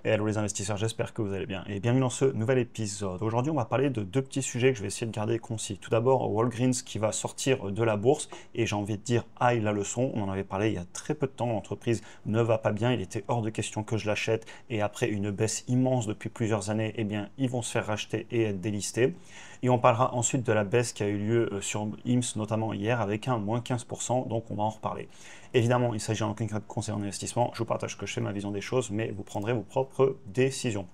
Hello les investisseurs, j'espère que vous allez bien et bienvenue dans ce nouvel épisode. Aujourd'hui, on va parler de deux petits sujets que je vais essayer de garder concis. Tout d'abord, Walgreens qui va sortir de la bourse et j'ai envie de dire aïe la leçon. On en avait parlé il y a très peu de temps, l'entreprise ne va pas bien, il était hors de question que je l'achète et après une baisse immense depuis plusieurs années, eh bien ils vont se faire racheter et être délistés. Et on parlera ensuite de la baisse qui a eu lieu sur IMS notamment hier avec un moins 15%, donc on va en reparler. Évidemment, il s'agit en aucun cas de conseil en investissement, je vous partage que je fais ma vision des choses, mais vous prendrez vos propres décisions.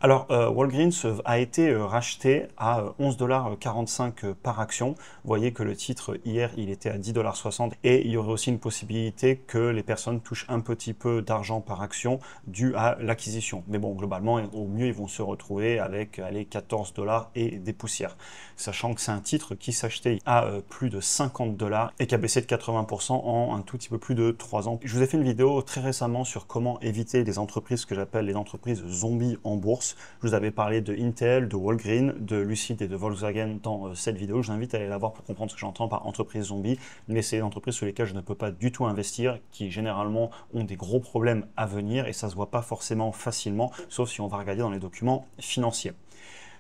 Alors, Walgreens a été racheté à 11,45 $ par action. Vous voyez que le titre, hier, il était à 10,60 $ et il y aurait aussi une possibilité que les personnes touchent un petit peu d'argent par action dû à l'acquisition. Mais bon, globalement, au mieux, ils vont se retrouver avec allez, 14 $ et des poussières. Sachant que c'est un titre qui s'achetait à plus de 50 $ et qui a baissé de 80% en un tout petit peu plus de 3 ans. Je vous ai fait une vidéo très récemment sur comment éviter les entreprises que j'appelle les entreprises zombies en bourse. Je vous avais parlé de Intel, de Walgreens, de Lucid et de Volkswagen dans cette vidéo. Je vous invite à aller la voir pour comprendre ce que j'entends par entreprise zombie. Mais c'est des entreprises sur lesquelles je ne peux pas du tout investir, qui généralement ont des gros problèmes à venir et ça se voit pas forcément facilement, sauf si on va regarder dans les documents financiers.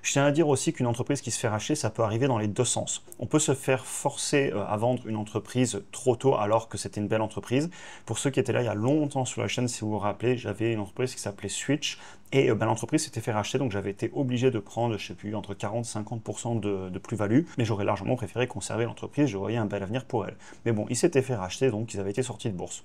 Je tiens à dire aussi qu'une entreprise qui se fait racheter, ça peut arriver dans les deux sens. On peut se faire forcer à vendre une entreprise trop tôt alors que c'était une belle entreprise. Pour ceux qui étaient là il y a longtemps sur la chaîne, si vous vous rappelez, j'avais une entreprise qui s'appelait Switch et l'entreprise s'était fait racheter, donc j'avais été obligé de prendre, je sais plus, entre 40 et 50% de plus-value, mais j'aurais largement préféré conserver l'entreprise, je voyais un bel avenir pour elle. Mais bon, ils s'étaient fait racheter, donc ils avaient été sortis de bourse.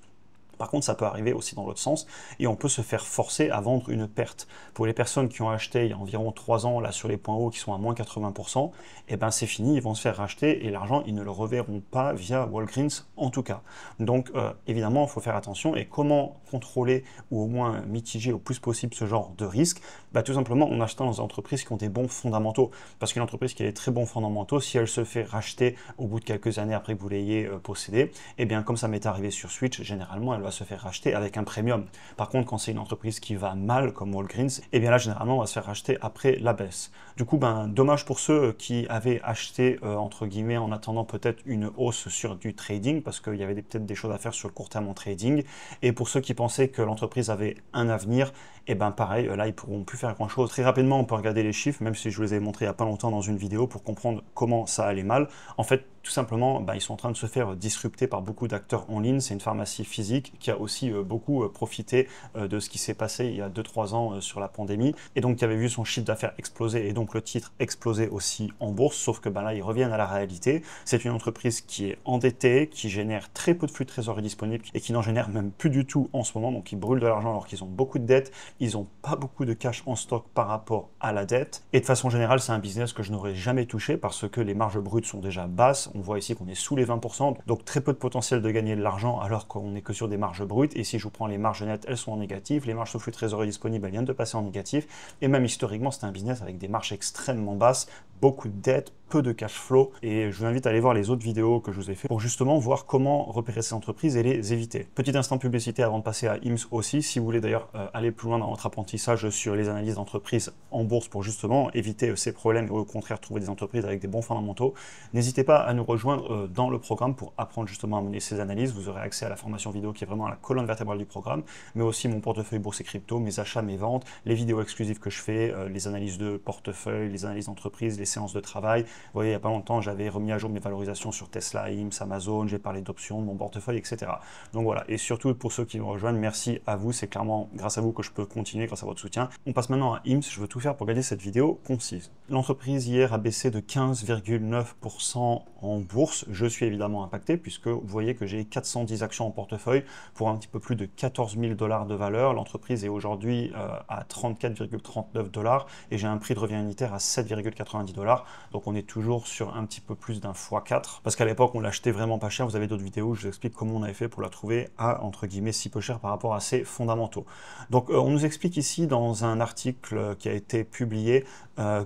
Par contre, ça peut arriver aussi dans l'autre sens et on peut se faire forcer à vendre une perte. Pour les personnes qui ont acheté il y a environ 3 ans, là sur les points hauts qui sont à moins 80%, eh ben c'est fini, ils vont se faire racheter et l'argent, ils ne le reverront pas via Walgreens en tout cas. Donc évidemment, il faut faire attention et comment contrôler ou au moins mitiger au plus possible ce genre de risque, bah, tout simplement en achetant dans des entreprises qui ont des bons fondamentaux. Parce qu'une entreprise qui a des très bons fondamentaux, si elle se fait racheter au bout de quelques années après que vous l'ayez possédée, eh bien comme ça m'est arrivé sur Switch, généralement elle va se faire racheter avec un premium. Par contre, quand c'est une entreprise qui va mal, comme Walgreens, et bien là, généralement, on va se faire racheter après la baisse. Du coup, ben, dommage pour ceux qui avaient acheté, entre guillemets, en attendant peut-être une hausse sur du trading, parce qu'il y avait peut-être des choses à faire sur le court terme en trading. Et pour ceux qui pensaient que l'entreprise avait un avenir, et ben pareil, là, ils pourront plus faire grand-chose. Très rapidement, on peut regarder les chiffres, même si je vous les ai montrés il n'y a pas longtemps dans une vidéo pour comprendre comment ça allait mal. En fait, tout simplement, ben, ils sont en train de se faire disrupter par beaucoup d'acteurs en ligne. C'est une pharmacie physique qui a aussi beaucoup profité de ce qui s'est passé il y a 2-3 ans sur la pandémie et donc qui avait vu son chiffre d'affaires exploser et donc le titre exploser aussi en bourse, sauf que ben là ils reviennent à la réalité. C'est une entreprise qui est endettée, qui génère très peu de flux de trésorerie disponibles et qui n'en génère même plus du tout en ce moment, donc ils brûlent de l'argent alors qu'ils ont beaucoup de dettes, ils n'ont pas beaucoup de cash en stock par rapport à la dette et de façon générale c'est un business que je n'aurais jamais touché parce que les marges brutes sont déjà basses, on voit ici qu'on est sous les 20%, donc très peu de potentiel de gagner de l'argent alors qu'on n'est que sur des marges brutes et si je vous prends les marges nettes, elles sont en négatif, les marges sous flux de trésorerie disponibles, elles viennent de passer en négatif, et même historiquement, c'est un business avec des marges extrêmement basses, beaucoup de dettes, peu de cash flow, et je vous invite à aller voir les autres vidéos que je vous ai fait pour justement voir comment repérer ces entreprises et les éviter. Petit instant publicité avant de passer à IMS aussi, si vous voulez d'ailleurs aller plus loin dans votre apprentissage sur les analyses d'entreprises en bourse pour justement éviter ces problèmes et au contraire trouver des entreprises avec des bons fondamentaux, n'hésitez pas à nous rejoindre dans le programme pour apprendre justement à mener ces analyses. Vous aurez accès à la formation vidéo qui est vraiment la colonne vertébrale du programme, mais aussi mon portefeuille bourse et crypto, mes achats, mes ventes, les vidéos exclusives que je fais, les analyses de portefeuille, les analyses d'entreprise, les séances de travail. Vous voyez, il n'y a pas longtemps, j'avais remis à jour mes valorisations sur Tesla, IMS, Amazon, j'ai parlé d'options, de mon portefeuille, etc. Donc voilà, et surtout pour ceux qui nous rejoignent, merci à vous, c'est clairement grâce à vous que je peux continuer, grâce à votre soutien. On passe maintenant à IMS, je veux tout faire pour garder cette vidéo concise. L'entreprise hier a baissé de 15,9% en bourse. Je suis évidemment impacté puisque vous voyez que j'ai 410 actions en portefeuille pour un petit peu plus de 14 000 $ de valeur. L'entreprise est aujourd'hui à 34,39 $ et j'ai un prix de revient unitaire à 7,90 $. Donc on est toujours sur un petit peu plus d'un x4 parce qu'à l'époque on l'achetait vraiment pas cher. Vous avez d'autres vidéos où je vous explique comment on avait fait pour la trouver à entre guillemets si peu cher par rapport à ses fondamentaux. Donc on nous explique ici dans un article qui a été publié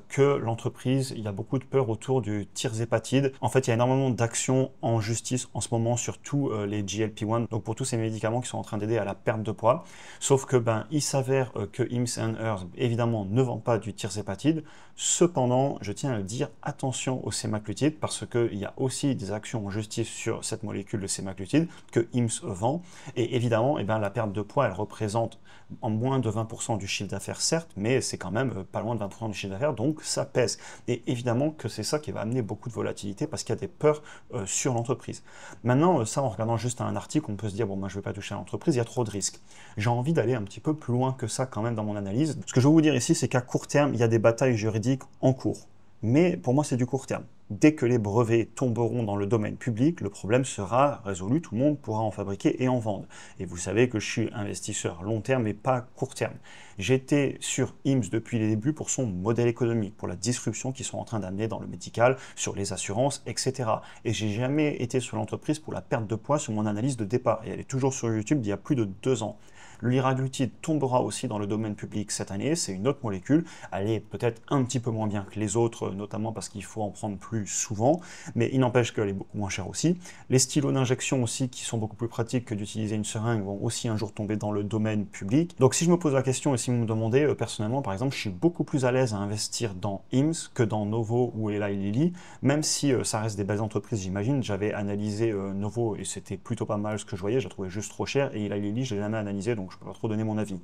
que l'entreprise, il y a beaucoup de peur autour du tirzépatide. En fait, il y a énormément d'actions en justice en ce moment sur tous les GLP-1, donc pour tous ces médicaments qui sont en train d'aider à la perte de poids. Sauf que ben, il s'avère que Hims & Hers, évidemment, ne vend pas du tirzépatide. Cependant, je tiens à le dire, attention attention au sémagglutide parce qu'il y a aussi des actions en justice sur cette molécule de sémagglutide que IMS vend. Et évidemment, eh bien, la perte de poids, elle représente en moins de 20% du chiffre d'affaires, certes, mais c'est quand même pas loin de 20% du chiffre d'affaires, donc ça pèse. Et évidemment que c'est ça qui va amener beaucoup de volatilité parce qu'il y a des peurs sur l'entreprise. Maintenant, ça, en regardant juste un article, on peut se dire, bon, moi, je ne vais pas toucher à l'entreprise, il y a trop de risques. J'ai envie d'aller un petit peu plus loin que ça quand même dans mon analyse. Ce que je veux vous dire ici, c'est qu'à court terme, il y a des batailles juridiques en cours. Mais pour moi, c'est du court terme. Dès que les brevets tomberont dans le domaine public, le problème sera résolu, tout le monde pourra en fabriquer et en vendre. Et vous savez que je suis investisseur long terme et pas court terme. J'étais sur IMS depuis les débuts pour son modèle économique, pour la disruption qu'ils sont en train d'amener dans le médical, sur les assurances, etc. Et j'ai jamais été sur l'entreprise pour la perte de poids sur mon analyse de départ. Et elle est toujours sur YouTube d'il y a plus de 2 ans. Le liraglutide tombera aussi dans le domaine public cette année, c'est une autre molécule, elle est peut-être un petit peu moins bien que les autres, notamment parce qu'il faut en prendre plus souvent, mais il n'empêche qu'elle est beaucoup moins chère aussi. Les stylos d'injection aussi, qui sont beaucoup plus pratiques que d'utiliser une seringue, vont aussi un jour tomber dans le domaine public. Donc si je me pose la question et si vous me demandez, personnellement par exemple, je suis beaucoup plus à l'aise à investir dans IMS que dans Novo ou Eli Lilly, même si ça reste des belles entreprises, j'imagine. J'avais analysé Novo et c'était plutôt pas mal ce que je voyais, je la trouvais juste trop cher, et Eli Lilly, je l'ai jamais analysé, donc je ne peux pas trop donner mon avis.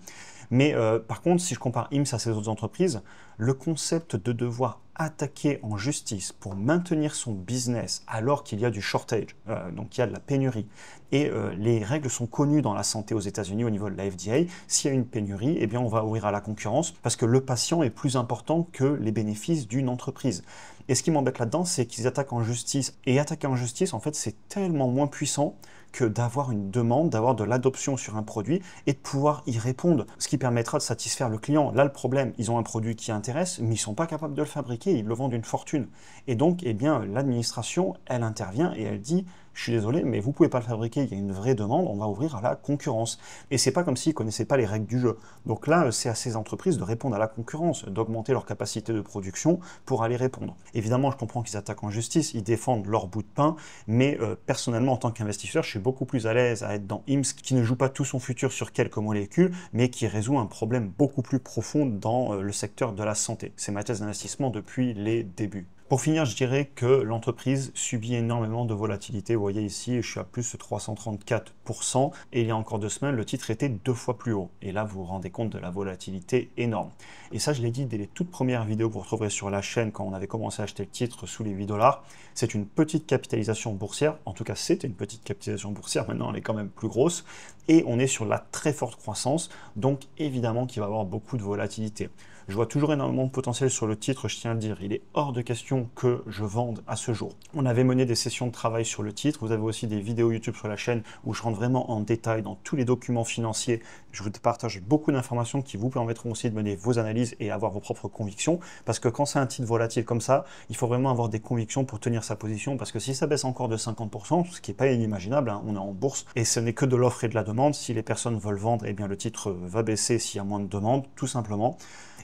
Mais par contre, si je compare IMS à ces autres entreprises, le concept de devoir attaquer en justice pour maintenir son business alors qu'il y a du shortage, donc il y a de la pénurie, et les règles sont connues dans la santé aux États-Unis au niveau de la FDA, s'il y a une pénurie, eh bien on va ouvrir à la concurrence parce que le patient est plus important que les bénéfices d'une entreprise. Et ce qui m'embête là-dedans, c'est qu'ils attaquent en justice. Et attaquer en justice, en fait, c'est tellement moins puissant que d'avoir une demande, d'avoir de l'adoption sur un produit et de pouvoir y répondre, ce qui permettra de satisfaire le client. Là, le problème, ils ont un produit qui intéresse, mais ils ne sont pas capables de le fabriquer, ils le vendent une fortune. Et donc, eh bien, l'administration, elle intervient et elle dit: je suis désolé, mais vous ne pouvez pas le fabriquer, il y a une vraie demande, on va ouvrir à la concurrence. Et c'est pas comme s'ils ne connaissaient pas les règles du jeu. Donc là, c'est à ces entreprises de répondre à la concurrence, d'augmenter leur capacité de production pour aller répondre. Évidemment, je comprends qu'ils attaquent en justice, ils défendent leur bout de pain, mais personnellement, en tant qu'investisseur, je suis beaucoup plus à l'aise à être dans IMS, qui ne joue pas tout son futur sur quelques molécules, mais qui résout un problème beaucoup plus profond dans le secteur de la santé. C'est ma thèse d'investissement depuis les débuts. Pour finir, je dirais que l'entreprise subit énormément de volatilité. Vous voyez ici, je suis à plus de 334%, et il y a encore 2 semaines, le titre était 2 fois plus haut. Et là, vous vous rendez compte de la volatilité énorme. Et ça, je l'ai dit dès les toutes premières vidéos que vous retrouverez sur la chaîne quand on avait commencé à acheter le titre sous les 8$. C'est une petite capitalisation boursière. En tout cas, c'était une petite capitalisation boursière. Maintenant, elle est quand même plus grosse. Et on est sur la très forte croissance. Donc, évidemment qu'il va y avoir beaucoup de volatilité. Je vois toujours énormément de potentiel sur le titre, je tiens à le dire. Il est hors de question que je vende à ce jour. On avait mené des sessions de travail sur le titre. Vous avez aussi des vidéos YouTube sur la chaîne où je rentre vraiment en détail dans tous les documents financiers. Je vous partage beaucoup d'informations qui vous permettront aussi de mener vos analyses et avoir vos propres convictions. Parce que quand c'est un titre volatile comme ça, il faut vraiment avoir des convictions pour tenir sa position. Parce que si ça baisse encore de 50%, ce qui n'est pas inimaginable, hein, on est en bourse et ce n'est que de l'offre et de la demande. Si les personnes veulent vendre, eh bien le titre va baisser s'il y a moins de demandes, tout simplement.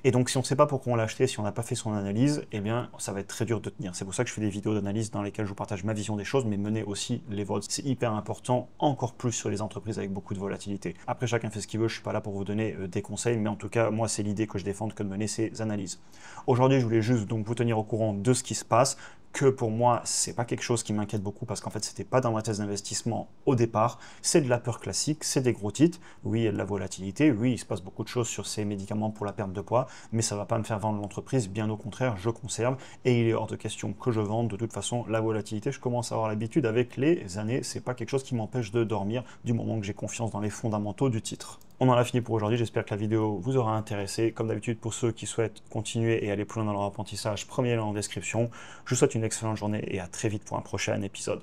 Et donc, si on ne sait pas pourquoi on l'a acheté, si on n'a pas fait son analyse, eh bien, ça va être très dur de tenir. C'est pour ça que je fais des vidéos d'analyse dans lesquelles je vous partage ma vision des choses, mais mener aussi les vôtres. C'est hyper important, encore plus sur les entreprises avec beaucoup de volatilité. Après, chacun fait ce qu'il veut. Je ne suis pas là pour vous donner des conseils, mais en tout cas, moi, c'est l'idée que je défende que de mener ces analyses. Aujourd'hui, je voulais juste donc vous tenir au courant de ce qui se passe, que pour moi, c'est pas quelque chose qui m'inquiète beaucoup parce qu'en fait, c'était pas dans ma thèse d'investissement au départ. C'est de la peur classique, c'est des gros titres. Oui, il y a de la volatilité. Oui, il se passe beaucoup de choses sur ces médicaments pour la perte de poids, mais ça va pas me faire vendre l'entreprise. Bien au contraire, je conserve et il est hors de question que je vende. De toute façon, la volatilité, je commence à avoir l'habitude avec les années. C'est pas quelque chose qui m'empêche de dormir du moment que j'ai confiance dans les fondamentaux du titre. On en a fini pour aujourd'hui, j'espère que la vidéo vous aura intéressé. Comme d'habitude, pour ceux qui souhaitent continuer et aller plus loin dans leur apprentissage, premier lien en description. Je vous souhaite une excellente journée et à très vite pour un prochain épisode.